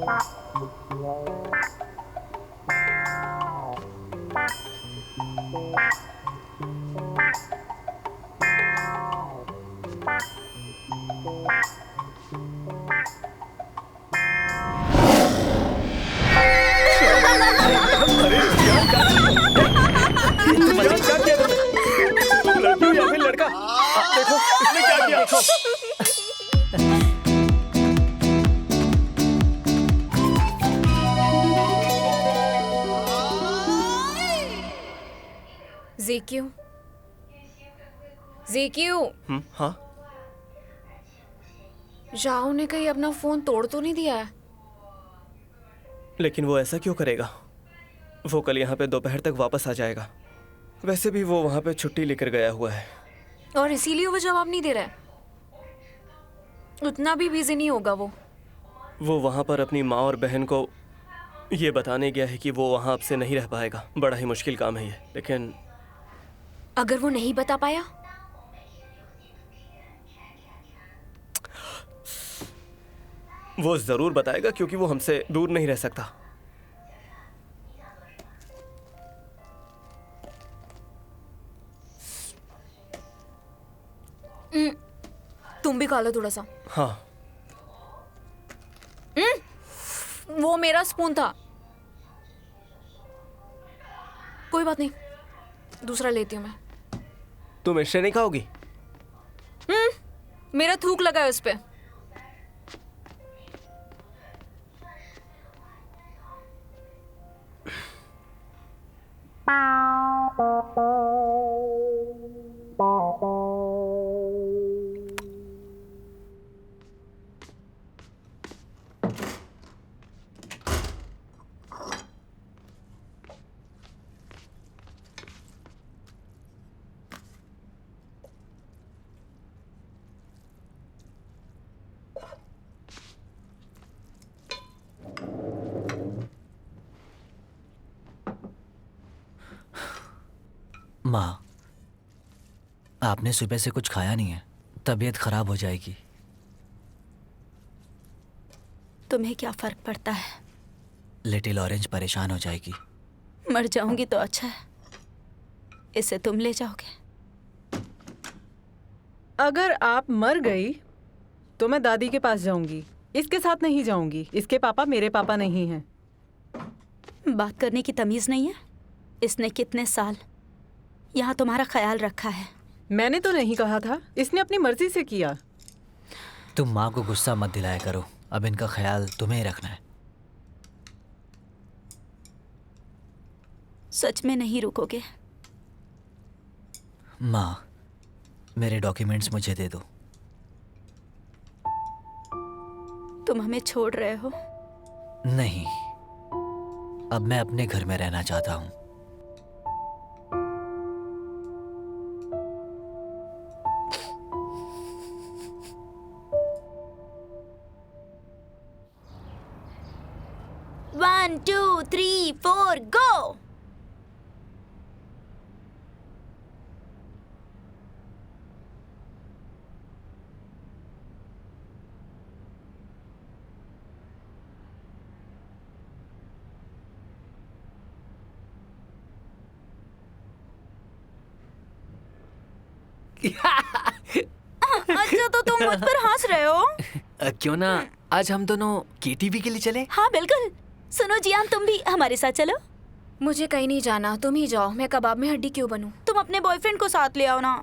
क्या किया तुमने? तुम लड़की हो या फिर लड़का? देखो इसने क्या किया? देखो। ज़ेक्यू, ज़ेक्यू। हाँ। जाओ ने कहीं अपना फोन तोड़ तो नहीं दिया है? लेकिन वो ऐसा क्यों करेगा? वो कल यहाँ पे दोपहर तक वापस आ जाएगा। वैसे भी वो वहाँ पे छुट्टी लेकर गया हुआ है। और इसीलिए वो जवाब नहीं दे रहा है। उतना भी बिजी नहीं होगा वो। वहाँ पर अपनी माँ और बहन को ये बताने गया है कि वो वहाँ अब से नहीं रह पाएगा। बड़ा ही मुश्किल काम है ये। लेकिन अगर वो नहीं बता पाया? वो जरूर बताएगा क्योंकि वो हमसे दूर नहीं रह सकता। तुम भी खा लो थोड़ा सा। हाँ। वो मेरा स्पून था। कोई बात नहीं, दूसरा लेती हूँ मैं। तुम इससे नहीं खाओगी? मेरा थूक लगा है उस पे। माँ, आपने सुबह से कुछ खाया नहीं है, तबीयत खराब हो जाएगी। तुम्हें क्या फर्क पड़ता है? लिटिल ऑरेंज परेशान हो जाएगी। मर जाऊंगी तो अच्छा है, इसे तुम ले जाओगे। अगर आप मर गई तो मैं दादी के पास जाऊंगी। इसके साथ नहीं जाऊंगी। इसके पापा मेरे पापा नहीं हैं। बात करने की तमीज नहीं है? इसने कितने साल यहाँ तुम्हारा ख्याल रखा है? मैंने तो नहीं कहा था, इसने अपनी मर्जी से किया। तुम माँ को गुस्सा मत दिलाया करो, अब इनका ख्याल तुम्हें ही रखना है। सच में नहीं रुकोगे? माँ, मेरे डॉक्यूमेंट्स मुझे दे दो। तुम हमें छोड़ रहे हो? नहीं, अब मैं अपने घर में रहना चाहता हूँ। One, 2, 3, 4, go! अच्छा, तो तुम मुझ पर हंस रहे हो? क्यों ना आज हम दोनों केटीवी के लिए चले? हाँ बिल्कुल। सुनो जियान, तुम भी हमारे साथ चलो। मुझे कहीं नहीं जाना, तुम ही जाओ। मैं कबाब में हड्डी क्यों बनूं? तुम अपने बॉयफ्रेंड को साथ ले आओ ना।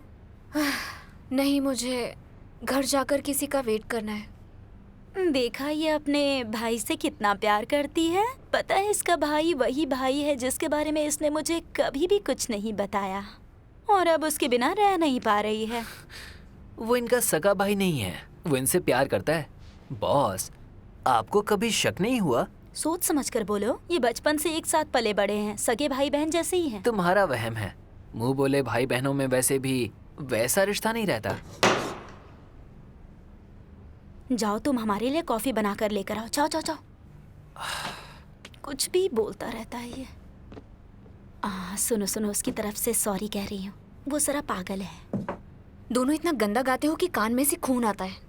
नहीं, मुझे घर जाकर किसी का वेट करना है। देखा ये अपने भाई से कितना प्यार करती है। पता है इसका भाई वही भाई है जिसके बारे में इसने मुझे कभी भी कुछ नहीं बताया, और अब उसके बिना रह नहीं पा रही है। वो इनका सगा भाई नहीं है, वो इनसे प्यार करता है। बॉस, आपको कभी शक नहीं हुआ? सोच समझ कर बोलो, ये बचपन से एक साथ पले बड़े हैं, सगे भाई बहन जैसे ही हैं। तुम्हारा वहम है। मुंह बोले भाई बहनों में वैसे भी वैसा रिश्ता नहीं रहता। जाओ, तुम हमारे लिए कॉफी बना कर लेकर आओ। जाओ जाओ जाओ। कुछ भी बोलता रहता है ये। सुनो सुनो, उसकी तरफ से सॉरी कह रही हूँ, वो जरा पागल है। दोनों इतना गंदा गाते हो कि कान में से खून आता है।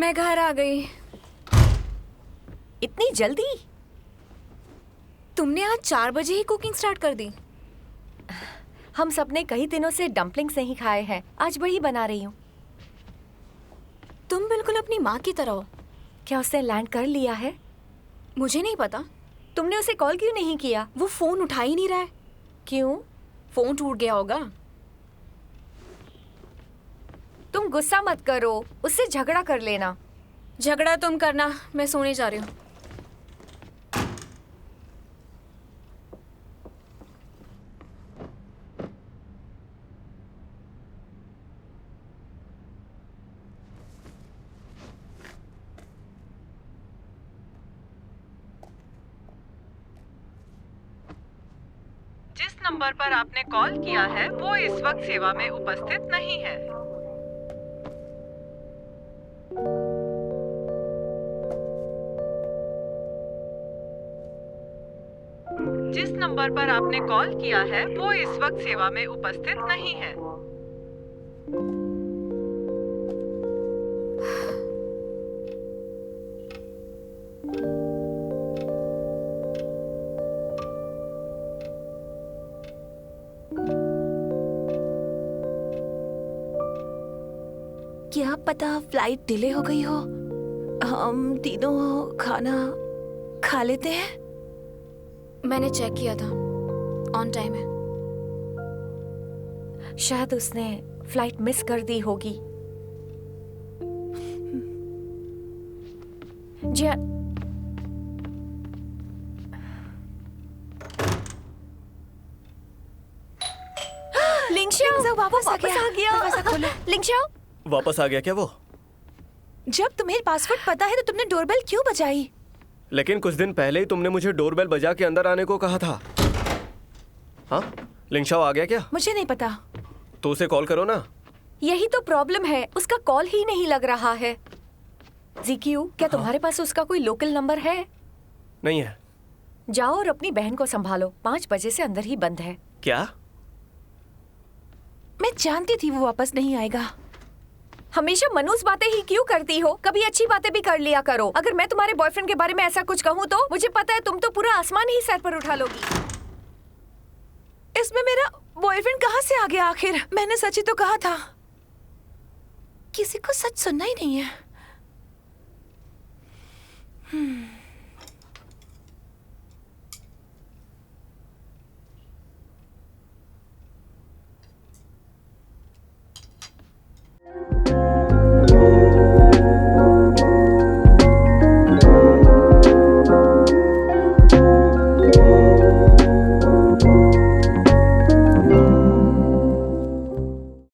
मैं घर आ गई। इतनी जल्दी? तुमने आज 4 बजे ही कुकिंग स्टार्ट कर दी? हम सबने कई दिनों से डम्पलिंग्स नहीं खाए हैं, आज वही बना रही हूँ। तुम बिल्कुल अपनी माँ की तरह हो। क्या उसने लैंड कर लिया है? मुझे नहीं पता। तुमने उसे कॉल क्यों नहीं किया? वो फोन उठा ही नहीं रहा है। क्यों? फोन टूट गया होगा। तुम गुस्सा मत करो, उससे झगड़ा कर लेना। झगड़ा तुम करना, मैं सोने जा रही हूँ। जिस नंबर पर आपने कॉल किया है वो इस वक्त सेवा में उपस्थित नहीं है। जिस नंबर पर आपने कॉल किया है वो इस वक्त सेवा में उपस्थित नहीं है। क्या पता फ्लाइट डिले हो गई हो। हम तीनों खाना खा लेते हैं। मैंने चेक किया था, ऑन टाइम है। शायद उसने फ्लाइट मिस कर दी होगी। जिया, लिंगशाओ वापस आ गया। लिंगशाओ, वापस आ गया क्या वो? जब तुम्हें पासवर्ड पता है तो तुमने डोरबेल क्यों बजाई? लेकिन कुछ दिन पहले ही तुमने मुझे डोरबेल बजा के अंदर आने को कहा था। हाँ, लिंगशाओ आ गया क्या? मुझे नहीं पता। तो उसे कॉल करो ना। यही तो प्रॉब्लम है, उसका कॉल ही नहीं लग रहा है। ज़ीक्यू, क्या तुम्हारे पास उसका कोई लोकल नंबर है? नहीं है। जाओ और अपनी बहन को संभालो, 5 बजे से अंदर ही बंद है। क्या? मैं जानती थी वो वापस नहीं आएगा। हमेशा मनूस बातें ही क्यों करती हो? कभी अच्छी बातें भी कर लिया करो। अगर मैं तुम्हारे बॉयफ्रेंड के बारे में ऐसा कुछ कहूँ तो मुझे पता है तुम तो पूरा आसमान ही सर पर उठा लोगी। इसमें मेरा बॉयफ्रेंड कहाँ से आ गया आखिर? मैंने सच ही तो कहा था। किसी को सच सुनना ही नहीं है।